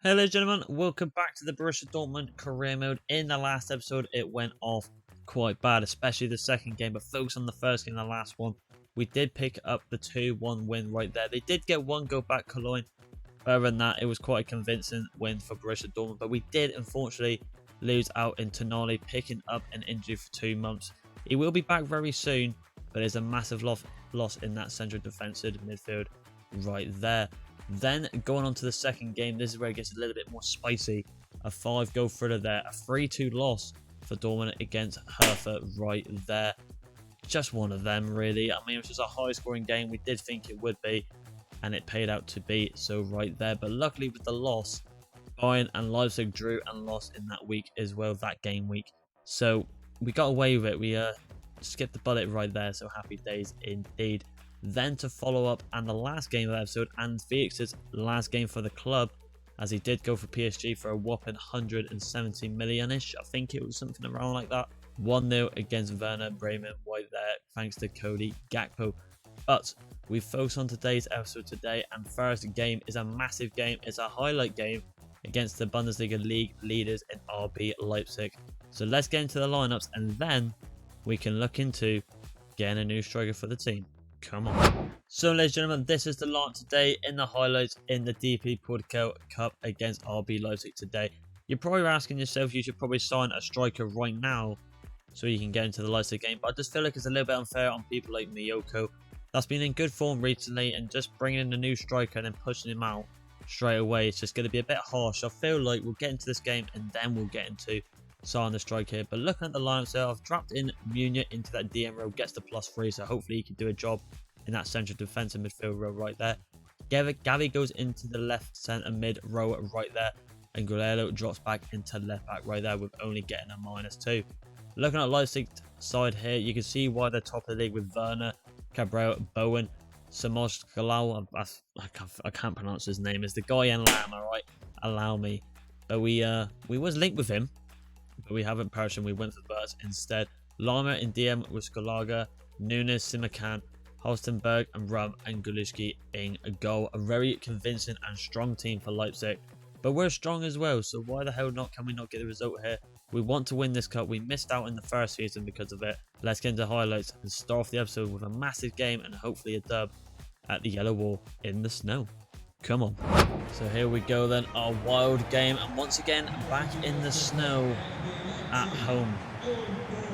Hello gentlemen, welcome back to the Borussia Dortmund career mode. In the last episode it went off quite bad, especially the second game, but focus on the first game, the last one. We did pick up the 2-1 win right there. They did get one goal back, Cologne. Other than that, it was quite a convincing win for Borussia Dortmund, but we did unfortunately lose out in Tonali, picking up an injury for 2 months. He will be back very soon, but there's a massive loss in that central defensive midfield right there. Then going on to the second game, this is where it gets a little bit more spicy. A 5-goal thriller there, a 3-2 loss for Dortmund against Hertha right there. Just one of them really. I mean, it was just a high scoring game. We did think it would be, and it paid out to be so right there. But luckily with the loss, Bayern and Leipzig drew and lost in that week as well, that game week. So we got away with it. We skipped the bullet right there, so happy days indeed. Then to follow up and the last game of the episode, and Felix's last game for the club, as he did go for PSG for a whopping 170 million-ish. I think it was something around like that. 1-0 against Werder Bremen right there, thanks to Cody Gakpo. But we focus on today's episode today, and first game is a massive game. It's a highlight game against the Bundesliga league leaders in RB Leipzig. So let's get into the lineups, and then we can look into getting a new striker for the team. Come on. So ladies and gentlemen, this is the lineup today in the highlights in the DP Portugal Cup against RB Leipzig today. You're probably asking yourself, you should probably sign a striker right now so you can get into the Leipzig game, but I just feel like it's a little bit unfair on people like Miyoko that's been in good form recently, and just bringing in a new striker and then pushing him out straight away, it's just going to be a bit harsh. I feel like we'll get into this game and then we'll get into signing the striker here. But looking at the lineup there, I've dropped in Munir into that DM role, gets the +3, so hopefully he can do a job in that central defensive midfield row right there. Gavi goes into the left centre mid row right there, and Guerrero drops back into left back right there, with only getting a -2. Looking at Leipzig side here, you can see why they're top of the league with Werner, Cabral, Bowen, Samos Galau. I can't pronounce his name. It's the guy in Lam, alright? Allow me. But we was linked with him, but we haven't purchased him. We went for Bert instead. Lama in DM with Skolaga, Nunes, Simakan, Holstenberg and Rum, and Gulishki in a goal. A very convincing and strong team for Leipzig. But we're strong as well, so why the hell can we not get the result here? We want to win this cup. We missed out in the first season because of it. Let's get into highlights and start off the episode with a massive game and hopefully a dub at the Yellow Wall in the snow. Come on. So here we go then, our wild game, and once again back in the snow at home.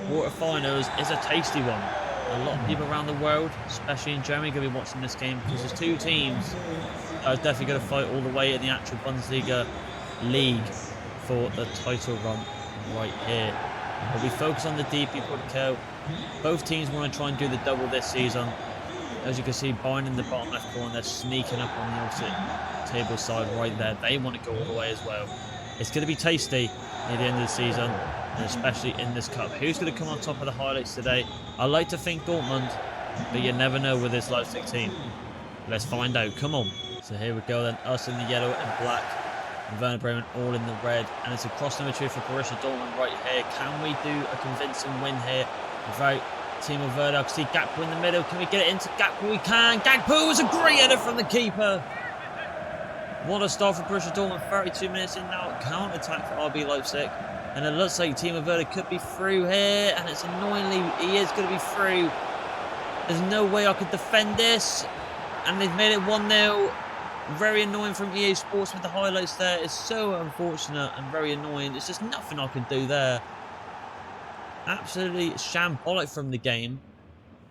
Quarterfinals is a tasty one. A lot of people around the world, especially in Germany, are going to be watching this game because there's two teams that are definitely going to fight all the way in the actual Bundesliga league for the title run right here. But we focus on the DP Portugal. Both teams want to try and do the double this season. As you can see, Bayern in the bottom left corner, they're sneaking up on the opposite table side right there. They want to go all the way as well. It's going to be tasty near the end of the season, and especially in this cup. Who's going to come on top of the highlights today? I like to think Dortmund, but you never know with this Leipzig team. Let's find out. Come on. So here we go then. Us in the yellow and black, and Werder Bremen all in the red. And it's a cross number 2 for Borussia Dortmund right here. Can we do a convincing win here without team of Werder? I can see Gakpo in the middle. Can we get it into Gakpo? We can. Gakpo is a great header from the keeper. What a start for Borussia Dortmund. 32 minutes in now. Counter-attack for RB Leipzig. And it looks like Team of Werder could be through here. And it's annoyingly, he is going to be through. There's no way I could defend this. And they've made it 1-0. Very annoying from EA Sports with the highlights there. It's so unfortunate and very annoying. There's just nothing I can do there. Absolutely shambolic from the game.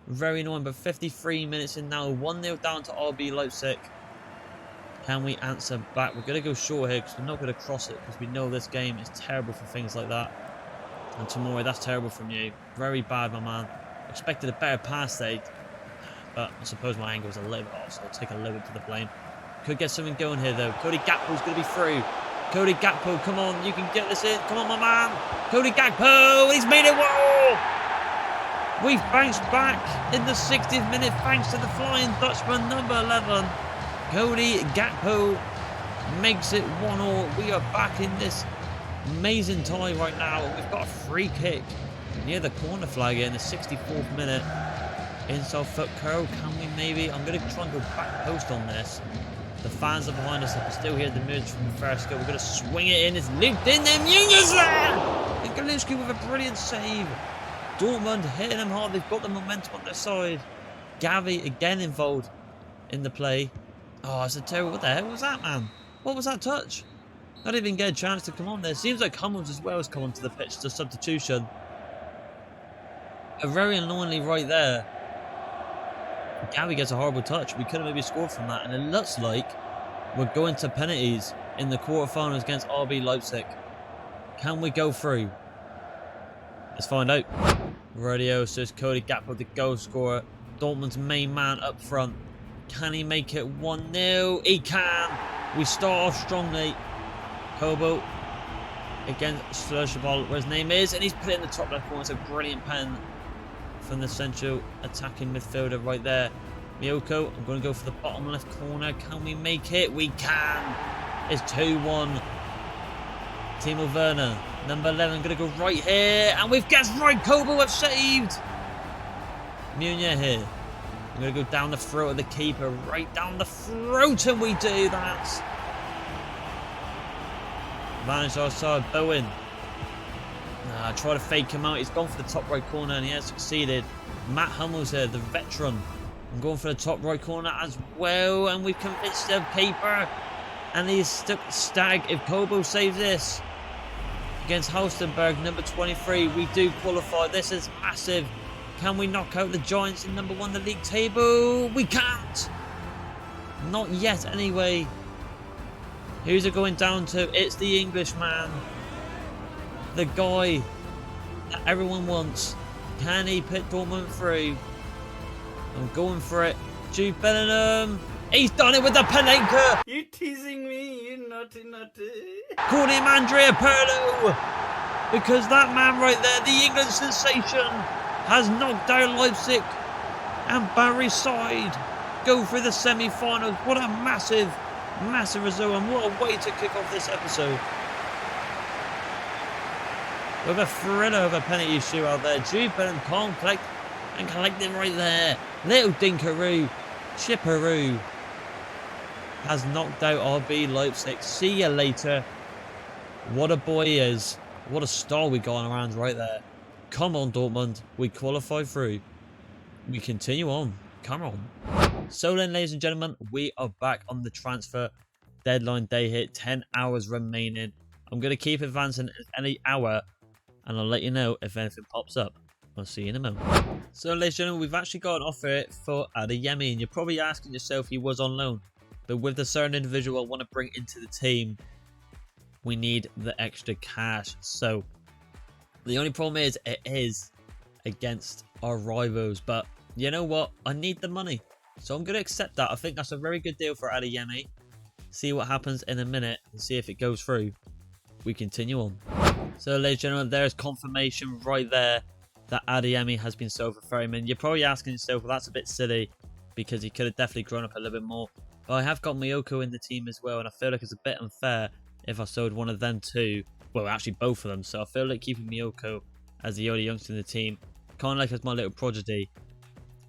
Very annoying, but 53 minutes in now. 1-0 down to RB Leipzig. Can we answer back? We're going to go short here because we're not going to cross it, because we know this game is terrible for things like that. And Tomori, that's terrible from you. Very bad, my man. Expected a better pass there, but I suppose my angle was a little bit off, so I'll take a little bit to the blame. Could get something going here though. Cody Gakpo's going to be through. Cody Gakpo, come on, you can get this in. Come on, my man. Cody Gakpo, he's made it. Whoa! We've bounced back in the 60th minute thanks to the Flying Dutchman, number 11. Cody Gakpo makes it 1-1. We are back in this amazing tie right now. We've got a free kick near the corner flag here in the 64th minute. Inside foot curl, can we maybe? I'm going to try and go back post on this. The fans are behind us. I can still hear the moods from the first goal. We're going to swing it in. It's looped in there. Muniz there! And Galuski with a brilliant save. Dortmund hitting them hard. They've got the momentum on their side. Gavi again involved in the play. Oh, it's a terrible... What the hell was that, man? What was that touch? Not even get a chance to come on there. Seems like Hummels as well has come onto the pitch as a substitution. Very annoyingly right there. Gavi gets a horrible touch. We could have maybe scored from that. And it looks like we're going to penalties in the quarterfinals against RB Leipzig. Can we go through? Let's find out. Radio says Cody Gakpo, the goal scorer. Dortmund's main man up front. Can he make it 1-0? He can. We start off strongly. Kobo against Slurshball, where his name is. And he's put it in the top left corner. It's a brilliant pen from the central attacking midfielder right there. Miyoko, I'm going to go for the bottom left corner. Can we make it? We can. It's 2-1. Timo Werner, number 11, going to go right here. And we've guessed right. Kobo have saved. Munya here. I'm going to go down the throat of the keeper. Right down the throat. And we do that. Managed our side. Bowen. Try to fake him out. He's gone for the top right corner and he has succeeded. Matt Hummels here, the veteran. I'm going for the top right corner as well. And we've convinced the keeper. And he's stuck stag. If Kobo saves this against Halstenberg, number 23, we do qualify. This is massive. Can we knock out the Giants in number 1 the league table? We can't. Not yet anyway. Who's it going down to? It's the Englishman. The guy that everyone wants. Can he put Dortmund through? I'm going for it. Jude Bellingham. He's done it with the Panenka. You're teasing me, you naughty. Call him Andrea Pirlo. Because that man right there, the England sensation, has knocked down Leipzig. And Barry's side go through the semi-finals. What a massive result. And what a way to kick off this episode. With a thriller of a penalty shootout there. Jude Bellingham can't collect it right there. Little Dinkaroo. Chipperoo has knocked out RB Leipzig. See you later. What a boy he is. What a star we got on our hands right there. Come on, Dortmund. We qualify through. We continue on. Come on. So then, ladies and gentlemen, we are back on the transfer deadline day here. 10 hours remaining. I'm going to keep advancing any hour. And I'll let you know if anything pops up. I'll see you in a moment. So, ladies and gentlemen, we've actually got an offer for Adeyemi. And you're probably asking yourself, he was on loan. But with the certain individual I want to bring into the team, we need the extra cash. So, the only problem is, it is against our rivals. But, you know what? I need the money. So, I'm going to accept that. I think that's a very good deal for Adeyemi. See what happens in a minute and see if it goes through. We continue on. So, ladies and gentlemen, there's confirmation right there that Adeyemi has been sold for 30 million. You're probably asking yourself, well, that's a bit silly because he could have definitely grown up a little bit more. But I have got Miyoko in the team as well, and I feel like it's a bit unfair if I sold one of them too. Well, actually both of them. So I feel like keeping Miyoko as the only youngster in the team, kind of like as my little prodigy,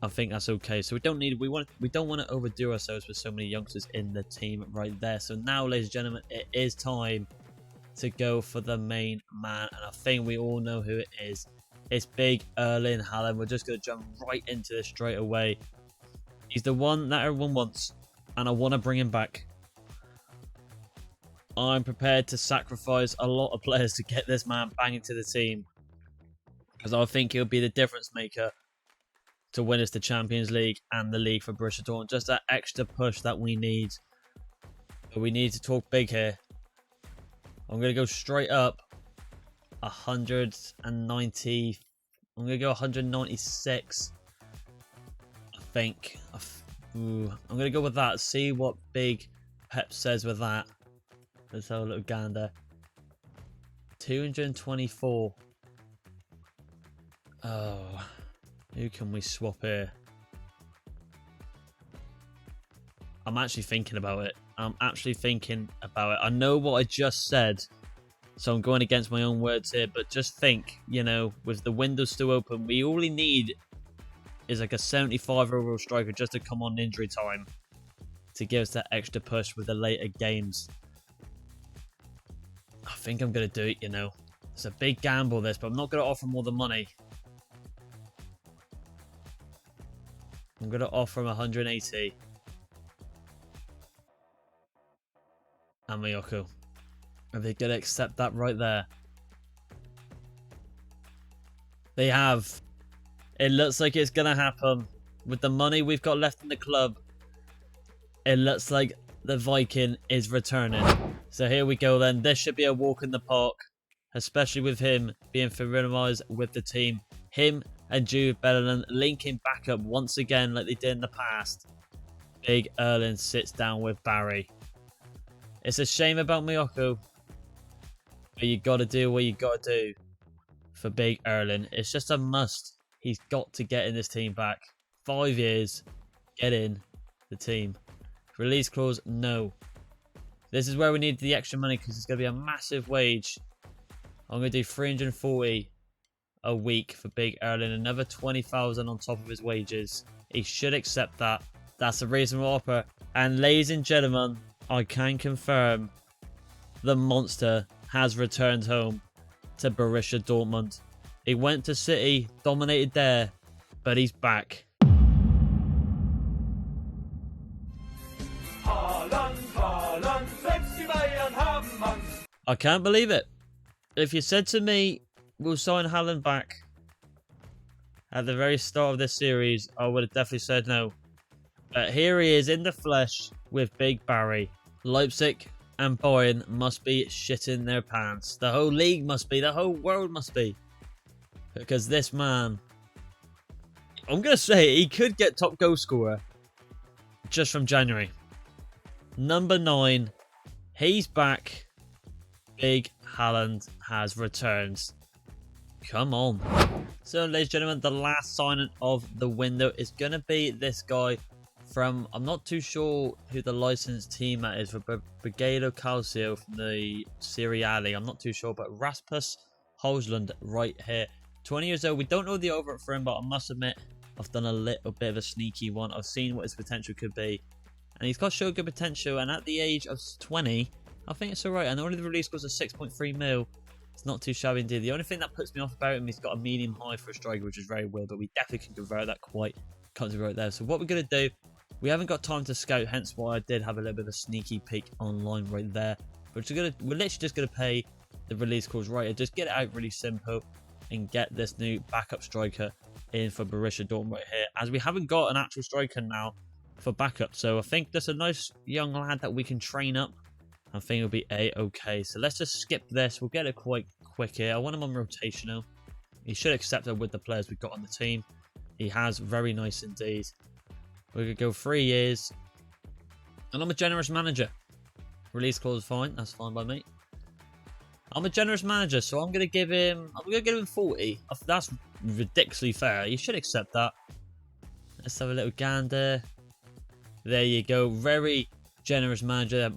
I think that's okay. So we don't want to overdo ourselves with so many youngsters in the team right there. So now, ladies and gentlemen, it is time to go for the main man, and I think we all know who it is. It's big Erling Haaland. We're just going to jump right into this straight away. He's the one that everyone wants, and I want to bring him back. I'm prepared to sacrifice a lot of players to get this man back into the team, because I think he'll be the difference maker to win us the Champions League and the league for Borussia Dortmund. Just that extra push that we need. But we need to talk big here. I'm going to go straight up 190. I'm going to go 196. I think. I'm going to go with that. See what Big Pep says with that. Let's have a little gander. 224. Oh. Who can we swap here? I'm actually thinking about it. I know what I just said, so I'm going against my own words here, but just think, you know, with the window still open, we all we need is like a 75 overall striker just to come on injury time to give us that extra push with the later games. I think I'm going to do it, you know. It's a big gamble this, but I'm not going to offer him all the money. I'm going to offer him 180. And Miyoko. Are they going to accept that right there? They have. It looks like it's going to happen. With the money we've got left in the club, it looks like the Viking is returning. So here we go then. This should be a walk in the park. Especially with him being familiarised with the team. Him and Jude Bellingham linking back up once again like they did in the past. Big Erling sits down with Barry. It's a shame about Miyoko. But you got to do what you got to do for Big Erling. It's just a must. He's got to get in this team back. 5 years. Get in the team. Release clause, no. This is where we need the extra money because it's going to be a massive wage. I'm going to do 340 a week for Big Erling. Another 20,000 on top of his wages. He should accept that. That's a reasonable offer. And ladies and gentlemen, I can confirm the monster has returned home to Borussia Dortmund. He went to City, dominated there, but he's back. Haaland, Haaland, selbst die Bayern haben Angst. I can't believe it. If you said to me, we'll sign Haaland back at the very start of this series, I would have definitely said no. But here he is in the flesh with Big Barry. Leipzig and Bayern must be shitting their pants. The whole league must be. The whole world must be. Because this man, I'm going to say he could get top goal scorer just from January. Number 9, he's back. Big Haaland has returned. Come on. So, ladies and gentlemen, the last signing of the window is going to be this guy from, I'm not too sure who the licensed team that is, for Brigado Calcio from the Serie A League. I'm not too sure, but Rasmus Haaland right here. 20 years old. We don't know the over for him, but I must admit, I've done a little bit of a sneaky one. I've seen what his potential could be. And he's got show good potential, and at the age of 20, I think it's alright. And only the release cost is 6.3 mil. It's not too shabby indeed. The only thing that puts me off about him, he's got a medium high for a striker, which is very weird, but we definitely can convert that quite comfortably right there. So what we're going to do, we haven't got time to scout, hence why I did have a little bit of a sneaky peek online right there. But we're literally just going to pay the release clause right here. Just get it out really simple and get this new backup striker in for Borussia Dortmund right here, as we haven't got an actual striker now for backup. So I think that's a nice young lad that we can train up. I think it'll be a-okay. So let's just skip this. We'll get it quite quick here. I want him on rotational. He should accept it with the players we've got on the team. He has, very nice indeed. We're going to go 3 years. And I'm a generous manager. Release clause fine. That's fine by me. I'm a generous manager, so I'm going to give him 40. That's ridiculously fair. You should accept that. Let's have a little gander. There you go. Very generous manager.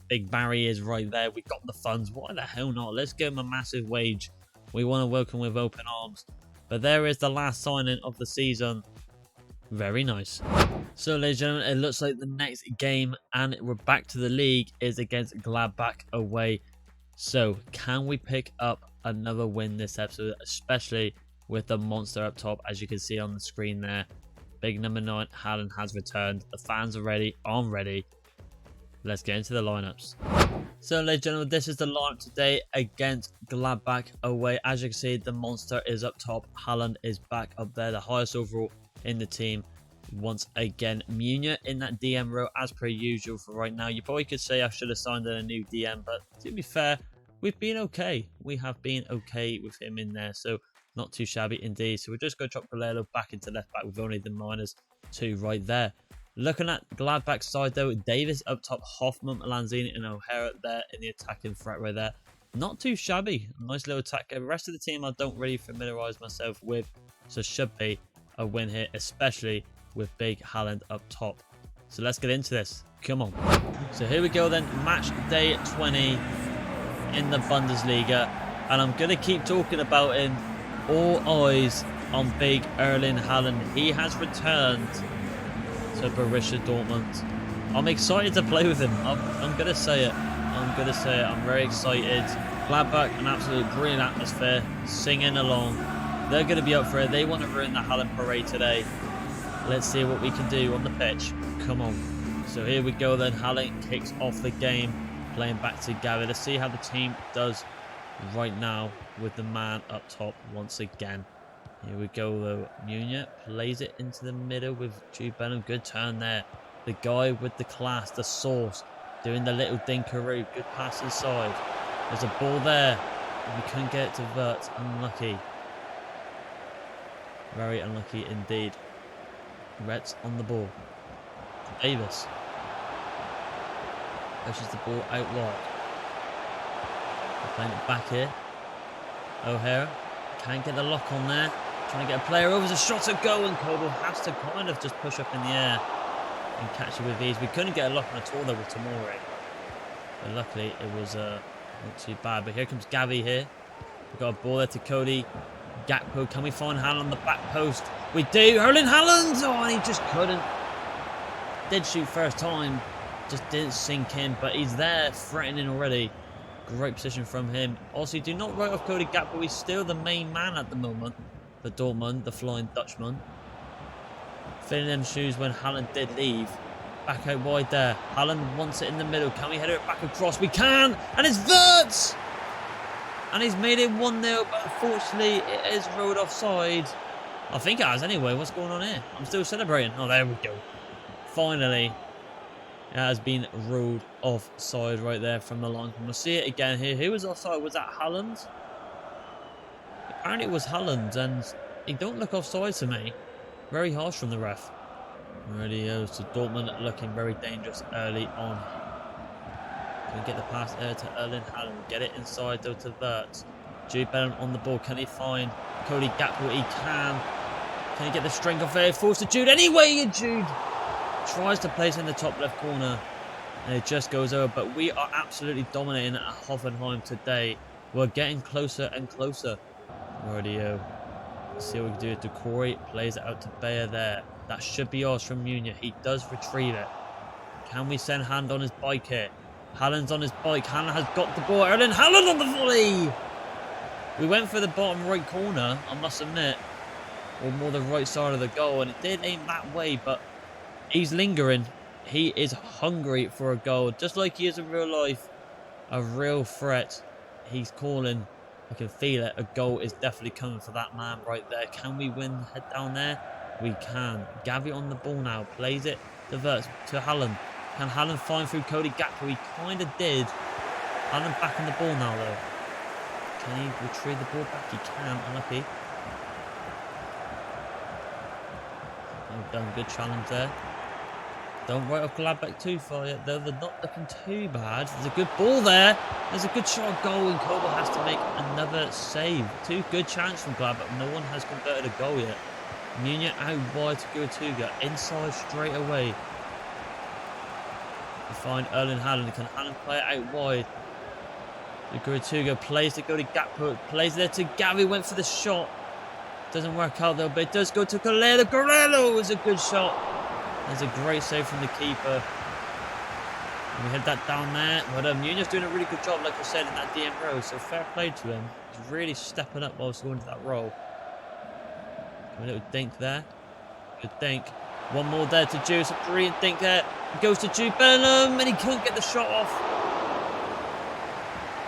Big Barry is right there. We've got the funds. Why the hell not? Let's give him a massive wage. We want to welcome with open arms. But there is the last signing of the season. Very nice. So, ladies and gentlemen, it looks like the next game, and we're back to the league, is against Gladbach away. So, can we pick up another win this episode, especially with the monster up top, as you can see on the screen there. Big number 9, Haaland has returned. The fans are ready. I'm ready. Let's get into the lineups. So, ladies and gentlemen, this is the lineup today against Gladbach away. As you can see, the monster is up top. Haaland is back up there, the highest overall in the team. Once again, Munya in that DM row as per usual for right now. You probably could say I should have signed in a new DM, but to be fair, we've been okay. We have been okay with him in there, so not too shabby indeed. So we're just going to drop Galelo back into left back with only the -2 right there. Looking at Gladbach's side though, Davis up top, Hoffman, Lanzini and O'Hara there in the attacking threat right there. Not too shabby. Nice little attack. The rest of the team I don't really familiarise myself with, so should be a win here, especially with Big Haaland up top. So let's get into this. Come on. So here we go then. Match day 20 in the Bundesliga. And I'm going to keep talking about him. All eyes on Big Erling Haaland. He has returned to Borussia Dortmund. I'm excited to play with him. I'm going to say it. I'm very excited. Gladbach, an absolute brilliant atmosphere. Singing along. They're going to be up for it. They want to ruin the Haaland parade today. Let's see what we can do on the pitch. Come on. So here we go then. Haaland kicks off the game. Playing back to Gavi. Let's see how the team does right now with the man up top once again. Here we go though. Nunez plays it into the middle with Jude Bellingham. Good turn there. The guy with the class, the sauce, doing the little dinkaroo. Good pass inside. There's a ball there. We couldn't get it to Wirtz. Unlucky. Very unlucky indeed. Reds on the ball. Davis. Pushes the ball out wide. We're playing it back here. O'Hara. Can't get the lock on there. Trying to get a player over. There's a shot at goal and Kobo has to kind of just push up in the air and catch it with ease. We couldn't get a lock on at all though with Tomori. But luckily it was not too bad. But here comes Gavi here. We've got a ball there to Cody. Gakpo, can we find Haaland on the back post? We do. Erling Haaland! Oh, and he just couldn't. Did shoot first time. Just didn't sink in. But he's there, threatening already. Great position from him. Also, do not write off Cody Gakpo. He's still the main man at the moment for Dortmund, the Flying Dutchman. Filling them shoes when Haaland did leave. Back out wide there. Haaland wants it in the middle. Can we header it back across? We can! And it's Wirtz! And he's made it 1-0, but unfortunately it is ruled offside. I think it has anyway. What's going on here? I'm still celebrating. Oh, there we go. Finally, it has been ruled offside right there from the line. We'll see it again here. Who was offside? Was that Haaland? Apparently it was Haaland, and he don't look offside to me. Very harsh from the ref. Radio to Dortmund looking very dangerous early on. Can get the pass to Erling Haaland. Get it inside though to Wirtz. Jude Bellingham on the ball. Can he find Cody Gakpo? He can. Can he get the strength off there? Forced to Jude anyway, and Jude tries to place in the top left corner. And it just goes over. But we are absolutely dominating at Hoffenheim today. We're getting closer and closer. Radio. Let's see what we can do. Decore plays it out to Bayer there. That should be ours from Nunez. He does retrieve it. Can we send Hand on his bike here? Haaland's on his bike. Haaland has got the ball. Erling Haaland on the volley. We went for the bottom right corner, I must admit. Or more the right side of the goal. And it did aim that way, but he's lingering. He is hungry for a goal. Just like he is in real life. A real threat. He's calling. I can feel it. A goal is definitely coming for that man right there. Can we win the head down there? We can. Gavi on the ball now. Plays it to Wirtz, to Haaland. Can Haaland find through Cody Gakpo? He kind of did. Haaland back on the ball now, though. Can he retrieve the ball back? He can. Unlucky. Well done. Good challenge there. Don't write off Gladbach too far yet, though. They're not looking too bad. There's a good ball there. There's a good shot of goal, and Kobo has to make another save. Two good chances from Gladbach. No one has converted a goal yet. Nunez out wide to Gurtuga. Inside straight away. We find Erling Haaland. Can Haaland play it out wide? The Gurtuga plays to go to Gakpo. Plays there to Gavi. Went for the shot. Doesn't work out though, but it does go to Guerrero. Guerrero is a good shot. There's a great save from the keeper. And we head that down there. But Nunez doing a really good job, like I said, in that DM row. So fair play to him. He's really stepping up whilst going to that role. A little dink there. Good dink. One more there to Jude. A brilliant dink there. He goes to Jude Bellingham and he can't get the shot off.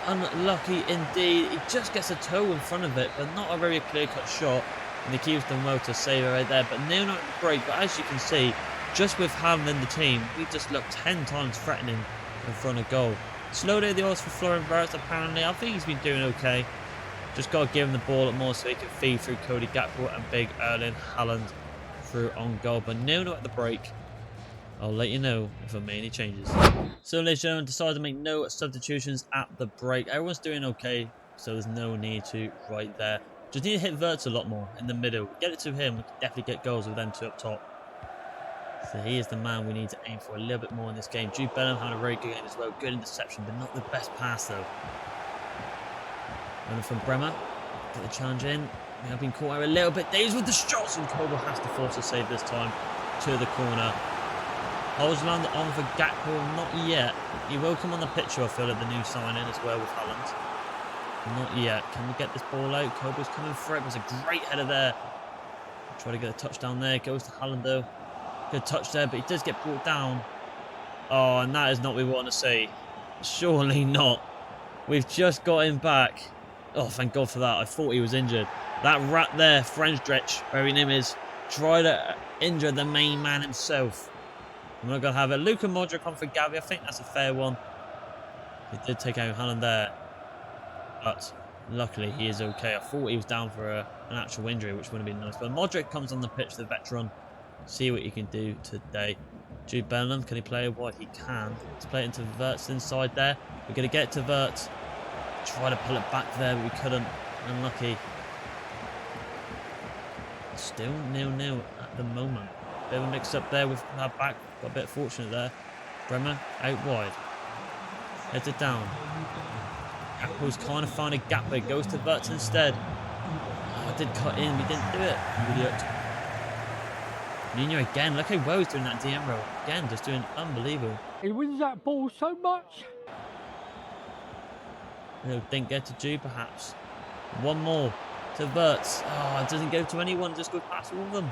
Unlucky indeed. He just gets a toe in front of it, but not a very clear-cut shot. And the keeper's done well to save it right there. But no, not the break. But as you can see, just with Haaland in the team, we just looked 10 times threatening in front of goal. Slow day the odds for Florian Wirtz apparently. I think he's been doing okay. Just got to give him the ball at more so he can feed through Cody Gakpo and big Erling Haaland through on goal. But no at the break. I'll let you know if I make any changes. So ladies and gentlemen, decided to make no substitutions at the break. Everyone's doing okay, so there's no need to right there. Just need to hit Wirtz a lot more in the middle. Get it to him, we can definitely get goals with them two up top. So he is the man we need to aim for a little bit more in this game. Jude Bellingham had a very good game as well. Good interception, but not the best pass though. Running from Bremer. Get the challenge in. We have been caught out a little bit. Days with the shots, and Kobo has to force a save this time to the corner. Haaland on for Gakpo, not yet. He will come on the picture, I feel, at the new signing as well with Haaland. Not yet. Can we get this ball out? Kobo's coming for it. It was a great header there. Try to get a touchdown there. Goes to Haaland though. Good touch there, but he does get brought down. Oh, and that is not what we want to see. Surely not. We've just got him back. Oh, thank God for that. I thought he was injured. That rat there, French, where his name is, tried to injure the main man himself. I'm not going to have it. Luka Modric on for Gavi. I think that's a fair one. He did take out Haaland there. But luckily he is okay. I thought he was down for an actual injury, which would have been nice. But Modric comes on the pitch, the veteran. See what he can do today. Jude Bellingham, can he play wide? He can. Let's play it into Verts inside there. We're going to get to Verts. Try to pull it back there, but we couldn't. Unlucky. Still 0-0 at the moment. Bit of a mix-up there with our back. Got a bit fortunate there. Bremer out wide. Heads it down. Gakpo's kind of find a gap, but it goes to Verts instead. Oh, I did cut in. We didn't do it. Idiot. Nuno again. Look how well he's doing that DM roll. Again, just doing unbelievable. He wins that ball so much. Didn't get to Jude, perhaps. One more to Verts. Oh, it doesn't go to anyone. Just goes past all of them.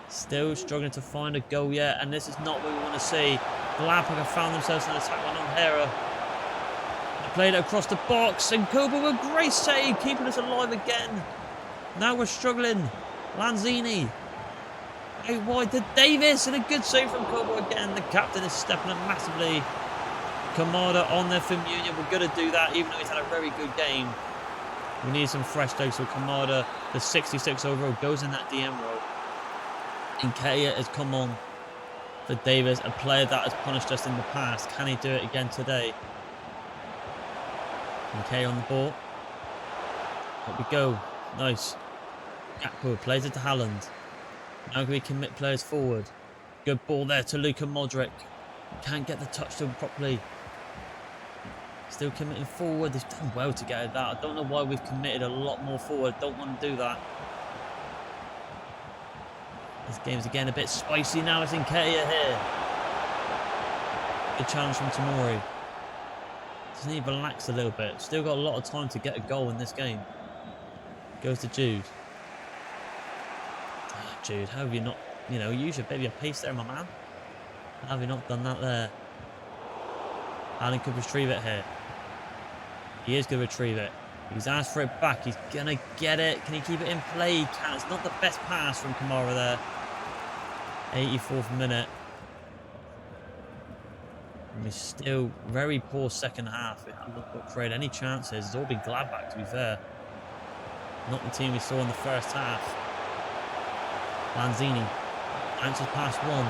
Still struggling to find a goal yet, and this is not what we want to see. Gladbach have found themselves in an attack on O'Hara. Played it across the box, and Kobo with a great save, keeping us alive again. Now we're struggling. Lanzini. Out wide to Davis, and a good save from Kobo again. The captain is stepping up massively. Kamada on there for Munier. We're going to do that, even though he's had a very good game. We need some fresh legs, so Kamada, the 66 overall, goes in that DM role. Nketiah has come on for Davis, a player that has punished us in the past. Can he do it again today? Nketiah on the ball. Up we go. Nice. Gakpo plays it to Haaland. Now can we commit players forward? Good ball there to Luka Modric. Can't get the touch to him properly. Still committing forward. He's done well to get out of that. I don't know why we've committed a lot more forward. Don't want to do that. This game's again a bit spicy now. It's Nketiah here. Good challenge from Tomori. Just need to relax a little bit. Still got a lot of time to get a goal in this game. Goes to Jude. Oh, Jude, how have you not, use your bit of your pace there, my man? How have you not done that there? Haaland could retrieve it here. He is going to retrieve it. He's asked for it back. He's going to get it. Can he keep it in play? He can. It's not the best pass from Kamara there. 84th minute. And we're still very poor second half. We haven't created any chances. It's all been Gladbach, to be fair. Not the team we saw in the first half. Lanzini answers past one.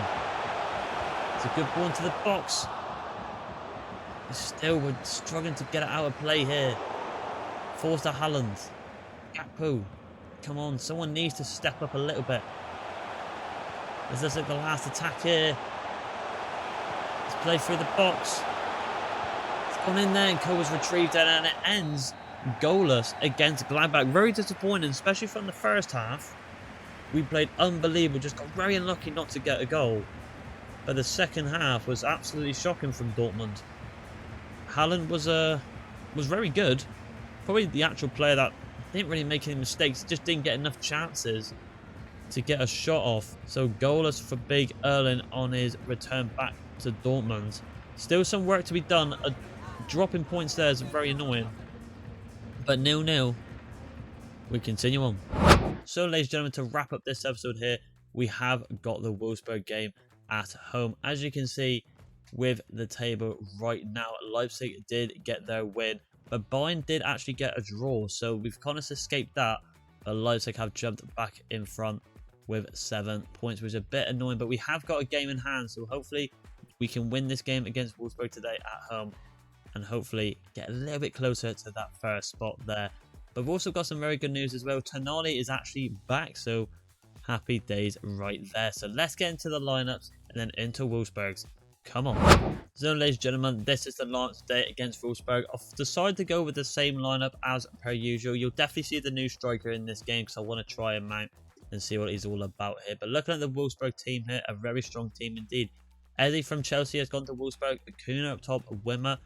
It's a good ball into the box. Still, we're struggling to get it out of play here. Forced to Haaland. Gakpo. Come on, someone needs to step up a little bit. This looks like the last attack here. Let's play through the box. It's gone in there and Kova's retrieved it, and it ends goalless against Gladbach. Very disappointing, especially from the first half. We played unbelievable, just got very unlucky not to get a goal. But the second half was absolutely shocking from Dortmund. Haaland was very good. Probably the actual player that didn't really make any mistakes, just didn't get enough chances to get a shot off. So goalless for Big Erling on his return back to Dortmund. Still some work to be done. A drop in points there is very annoying. But 0-0. We continue on. So ladies and gentlemen, to wrap up this episode here, we have got the Wolfsburg game at home. As you can see with the table right now, Leipzig did get their win, but Bayern did actually get a draw, so we've kind of escaped that. But Leipzig have jumped back in front with 7 points, which is a bit annoying, but we have got a game in hand, so hopefully we can win this game against Wolfsburg today at home and hopefully get a little bit closer to that first spot there. But we've also got some very good news as well. Tonali is actually back, so happy days right there. So let's get into the lineups and then into Wolfsburg's. Come on. So ladies and gentlemen, this is the lineup today against Wolfsburg. I've decided to go with the same lineup as per usual. You'll definitely see the new striker in this game because I want to try him out. and see what he's all about here. But looking at the Wolfsburg team here, a very strong team indeed. Eze from Chelsea has gone to Wolfsburg. Kuna up top, Wimmer,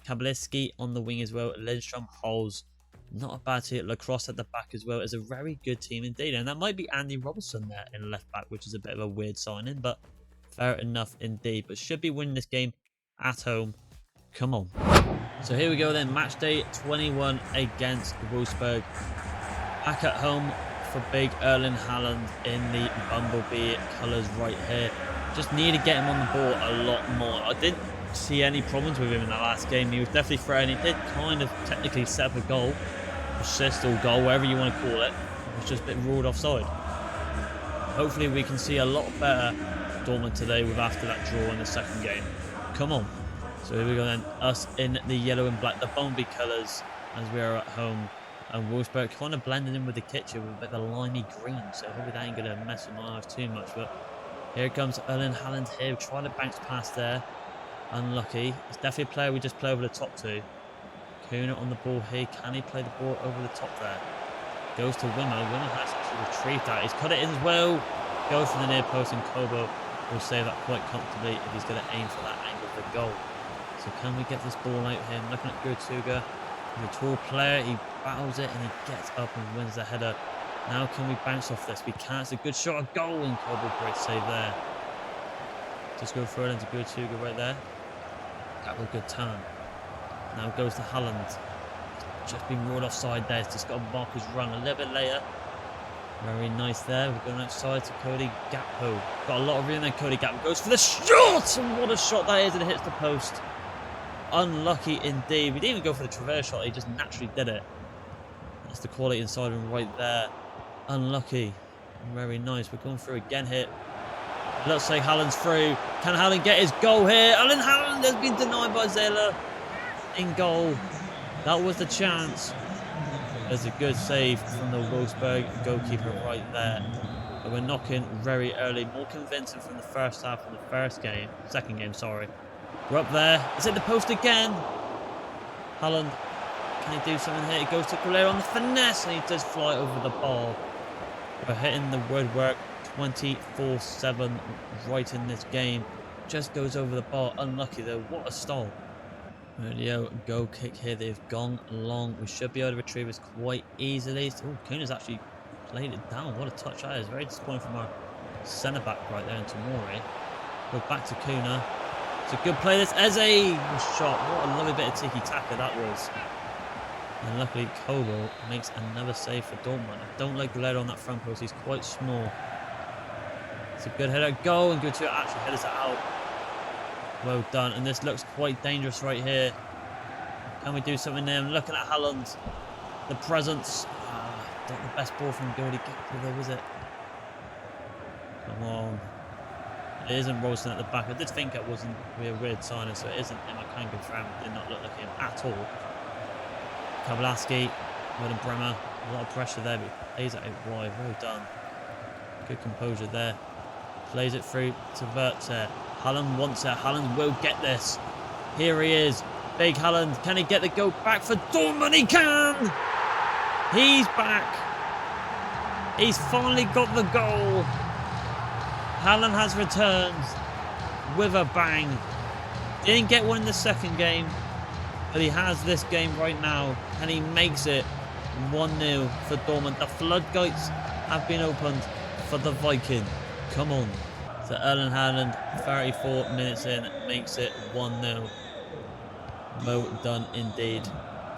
Kabliski on the wing as well, Lindstrom, Holes. Not a bad team. Lacrosse at the back as well. It's a very good team indeed. And that might be Andy Robertson there in left back, which is a bit of a weird signing, but fair enough indeed. But should be winning this game at home. Come on. So here we go then. Match day 21 against Wolfsburg. Back at home for big Erling Haaland in the Bumblebee colours right here. Just need to get him on the ball a lot more. I didn't see any problems with him in the last game. He was definitely threatening. He did kind of technically set up a goal, assist or goal, whatever you want to call it. It was just a bit ruled offside. Hopefully we can see a lot better Dortmund today with after that draw in the second game. Come on. So here we go then. Us in the yellow and black, the Bumblebee colours as we are at home. And Wolfsburg kind of blended in with the kitchen with a bit of a limey green. So hopefully that ain't going to mess with my eyes too much. But here comes Erling Haaland here. Trying to bounce past there. Unlucky. It's definitely a player we just play over the top to. Kuna on the ball here. Can he play the ball over the top there? Goes to Wimmer. Wimmer has actually retrieved that. He's cut it in as well. Goes for the near post, and Kobo will save that quite comfortably if he's going to aim for that angle for goal. So can we get this ball out here? I'm looking at Gertuga. He's a tall player. He battles it and he gets up and wins the header. Now can we bounce off this? We can. It's a good shot. A goal, and Kobo, great save there. Just go through it into Gertuga right there. That was a good turn. Now goes to Haaland. Just been ruled offside there. He's just got to mark his run a little bit later. Very nice there. We're going outside to Cody Gakpo. Got a lot of room there. Cody Gakpo goes for the shot! And what a shot that is. And it hits the post. Unlucky indeed. We didn't even go for the traverse shot. He just naturally did it. That's the quality inside him right there. Unlucky. Very nice. We're going through again here. Looks like Haaland's through. Can Haaland get his goal here? Erling Haaland has been denied by Zela. In goal. That was the chance. There's a good save from the Wolfsburg goalkeeper right there. But we're knocking very early. More convincing from the first half of the second game, sorry. We're up there. Is it the post again? Haaland. Can he do something here? He goes to Collier on the finesse and he does fly over the ball. We're hitting the woodwork 24/7 right in this game. Just goes over the ball. Unlucky though. What a stall. Radio goal kick here. They've gone long. We should be able to retrieve this quite easily. Oh, Kuna's actually played it down. What a touch that is. Very disappointing from our centre back right there in Tomori. Go back to Kuna. It's a good play. This Eze shot. What a lovely bit of tiki-taka that was. And luckily Kobo makes another save for Dortmund. I don't like Guerrero on that front post. He's quite small. It's a good header. Goal, and Guerrero actually headers it out. Well done, and this looks quite dangerous right here. Can we do something there? I'm looking at Haaland. The presence. Not the best ball from Cody Gakpo though, is it? Come on. It isn't Rolston at the back. I did think it wasn't a weird signing, so it isn't him. I can confirm it did not look like him at all. Kablaski, William Bremer. A lot of pressure there, but he plays it out wide. Well done. Good composure there. Plays it through to Wertzer. Haaland wants it. Haaland will get this. Here he is. Big Haaland. Can he get the goal back for Dortmund? He can! He's back. He's finally got the goal. Haaland has returned with a bang. Didn't get one in the second game, but he has this game right now, and he makes it 1-0 for Dortmund. The floodgates have been opened for the Viking. Come on. So Erling Haaland, 34 minutes in, makes it 1-0. Well done indeed.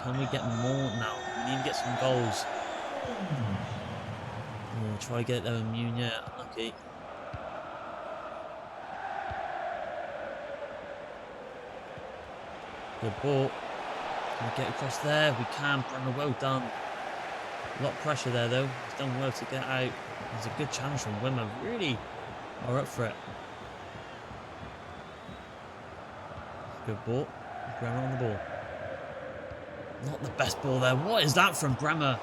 Can we get more now? We need to get some goals. Oh, try to get it there with Munya. Unlucky. Good ball. Can we get across there? We can. Bremer, well done. A lot of pressure there though. He's done well to get out. There's a good challenge from Wimmer. Really are up for it. Good ball. Bremer on the ball. Not the best ball there. What is that from Bremer?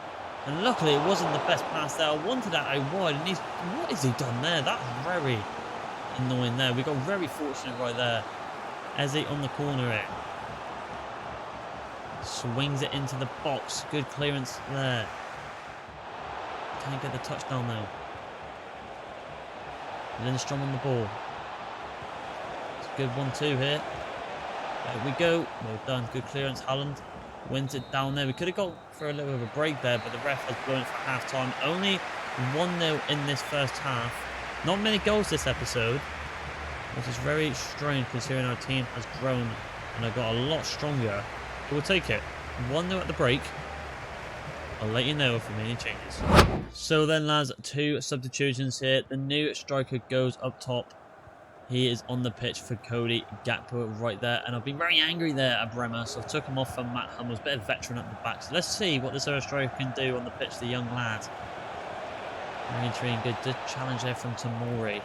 And luckily it wasn't the best pass there. I wanted that out wide, and what has he done there? That's very annoying there. We got very fortunate right there. Eze on the corner here. Swings it into the box. Good clearance there. Can't get the touchdown though. Lindstrom on the ball. It's a good 1-2 here. There we go. Well done. Good clearance. Haaland wins it down there. We could have gone for a little bit of a break there, but the ref has blown it for half time. Only 1-0 in this first half. Not many goals this episode, which is very strange considering our team has grown and have got a lot stronger. But we'll take it. 1-0 at the break. I'll let you know if we make any changes. So then, lads, 2 substitutions here. The new striker goes up top. He is on the pitch for Cody Gakpo right there. And I've been very angry there at Bremer, so I took him off for Matt Hummels. Bit of veteran at the back. So let's see what this other striker can do on the pitch, the young lad. Very intriguing. Good challenge there from Tamori.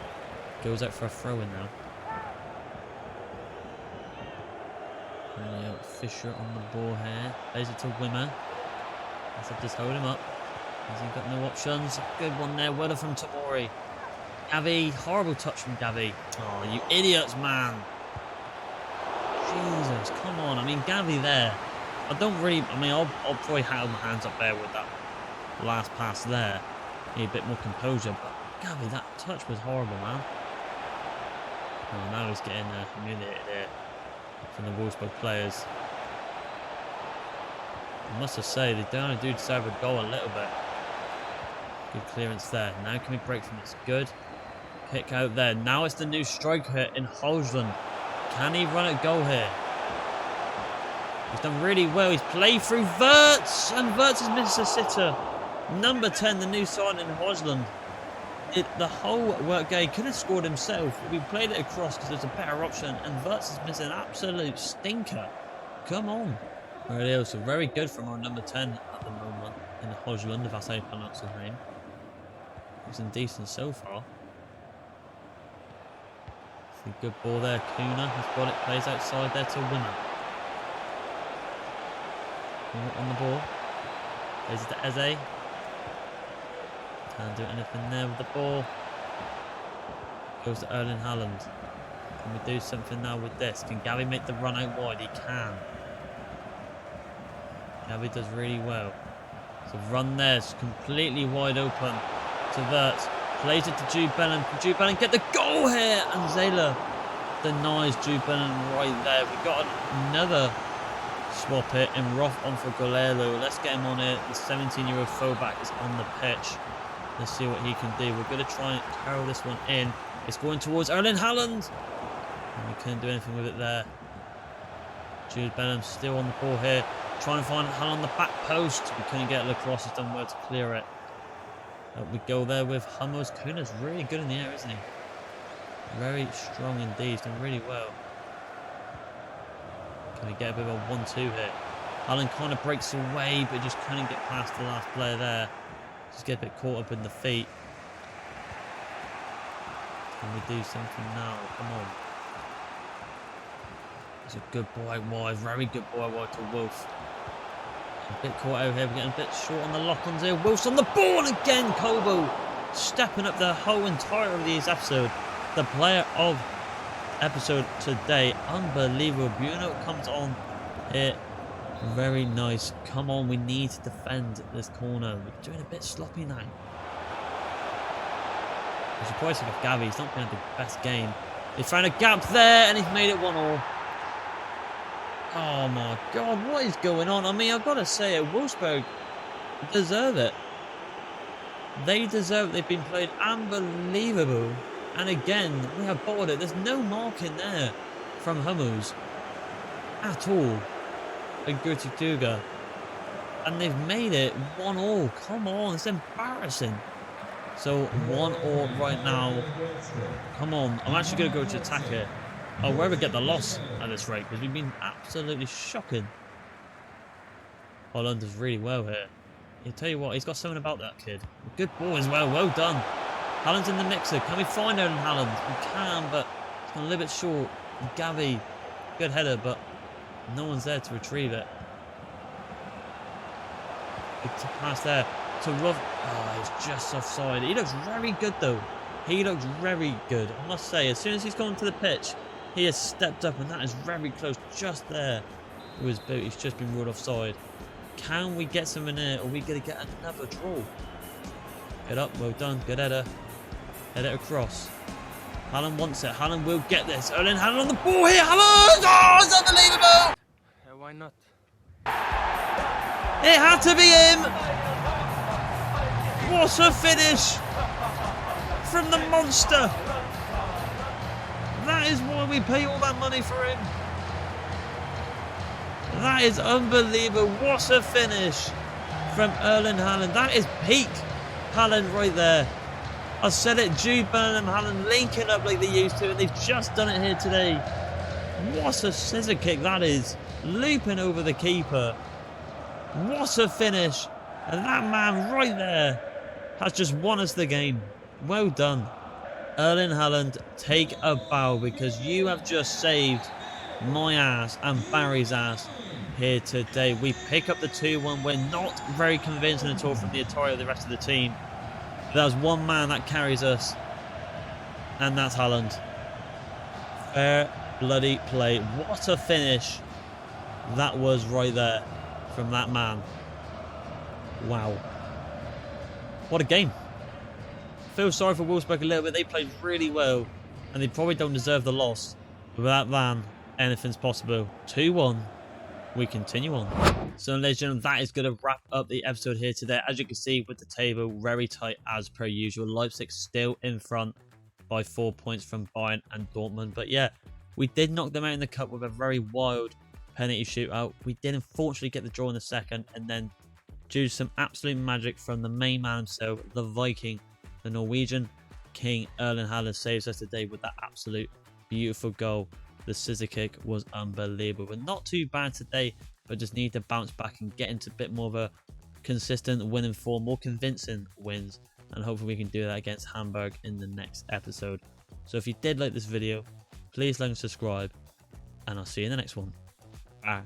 Goes out for a throw-in now. Fisher on the ball here. Plays it to Wimmer. Let's just hold him up. Has he got no options? Good one there. Well done from Tamori. Gavi. Horrible touch from Gavi. Oh, you idiots, man. Jesus, come on. I mean, Gavi there. I'll probably have my hands up there with that last pass there. Need a bit more composure. But Gavi, that touch was horrible, man. Oh, now he's getting humiliated here from the Wolfsburg players. I must have said, they do deserve a goal a little bit. Good clearance there. Now can we break from this? Good. Pick out there. Now it's the new striker in Haaland. Can he run a goal here? He's done really well. He's played through Wirtz. And Wirtz has missed a sitter. Number 10, the new signing in Haaland. The whole work game could have scored himself. We played it across because there's a better option. And Wirtz is missing an absolute stinker. Come on. Really, so very good from our number 10 at the moment in Haaland, if that's how you pronounce his name. He's been decent so far. It's a good ball there. Kuna has got it, plays outside there to Wimmer. On the ball. Plays it to Eze. Can't do anything there with the ball. Goes to Erling Haaland. Can we do something now with this? Can Gavi make the run out wide? He can. Gavi does really well. So run there, it's completely wide open to Wirtz. Plays it to Jude Bellingham. Can Jude Bellingham get the goal here? And Zayla denies Jude Bellingham right there. We got another swap it and Roth on for Golelo. Let's get him on it. The 17-year-old fullback is on the pitch. Let's see what he can do. We're going to try and carry this one in. It's going towards Erling Haaland. And we couldn't do anything with it there. Jude Bellingham still on the ball here. Trying to find Haaland on the back post. We couldn't get lacrosse. He's done well to clear it. We go there with Hummels. Kuna's really good in the air, isn't he? Very strong indeed. He's done really well. Can we get a bit of a 1-2 here? Haaland kind of breaks away, but just couldn't get past the last player there. Just get a bit caught up in the feet. Can we do something now? Come on. It's a good boy out wide. Very good boy out wide to Wolf. A bit caught out here. We're getting a bit short on the lock-ons here. Wolf's on the ball again. Kobo stepping up the whole entire of this episode. The player of episode today. Unbelievable. Bruno comes on here. Very nice. Come on, we need to defend this corner. We're doing a bit sloppy now. I'm surprised with Gavi. He's not playing the best game. He found a gap there and he's made it 1-1. Oh my god, what is going on? I mean, I've got to say it. Wolfsburg deserve it. They deserve it. They've been played unbelievable. And again, we have bottled it. There's no marking there from Hummels at all. And Gutituga. And they've made it 1-1. Come on, it's embarrassing. So 1-1 right now. Come on, I'm actually going to go to attack here. I'll rather get the loss at this rate because we've been absolutely shocking. Haaland does really well here. I'll tell you what, he's got something about that kid. Good ball as well, well done. Haaland's in the mixer. Can we find Erling Haaland? We can, but it's gone a little bit short. Gavi, good header, but no one's there to retrieve it. Big pass there to Ruff. Oh, he's just offside. He looks very good though. He looks very good. I must say, as soon as he's gone to the pitch, he has stepped up, and that is very close, just there with his boot. He's just been ruled offside. Can we get something there, or are we going to get another draw? Get up, well done, good header. Head it across. Haaland wants it. Haaland will get this. Erling Haaland on the ball here. Haaland! Oh, it's unbelievable! Why not? It had to be him! What a finish from the monster! That is why we pay all that money for him. That is unbelievable. What a finish from Erling Haaland. That is peak Haaland right there. I said it, Jude Bellingham, Haaland linking up like they used to, and they've just done it here today. What a scissor kick that is. Looping over the keeper. What a finish. And that man right there has just won us the game. Well done. Erling Haaland, take a bow, because you have just saved my ass and Barry's ass here today. We pick up the 2-1 win. Not very convincing at all from the entire of the rest of the team. There's one man that carries us, and that's Haaland. Fair bloody play. What a finish that was right there from that man. Wow. What a game. Feel sorry for Wolfsburg a little bit. They played really well, and they probably don't deserve the loss. But without Van, anything's possible. 2-1. We continue on. So, ladies and gentlemen, that is going to wrap up the episode here today. As you can see, with the table very tight as per usual. Leipzig still in front by 4 points from Bayern and Dortmund. But yeah, we did knock them out in the cup with a very wild penalty shootout. We did unfortunately get the draw in the second, and then due to some absolute magic from the main man himself, the Viking, the Norwegian King Erling Haaland saves us today with that absolute beautiful goal. The scissor kick was unbelievable. Not too bad today, but just need to bounce back and get into a bit more of a consistent winning form, more convincing wins, and hopefully we can do that against Hamburg in the next episode. So if you did like this video, please like and subscribe, and I'll see you in the next one. Bye.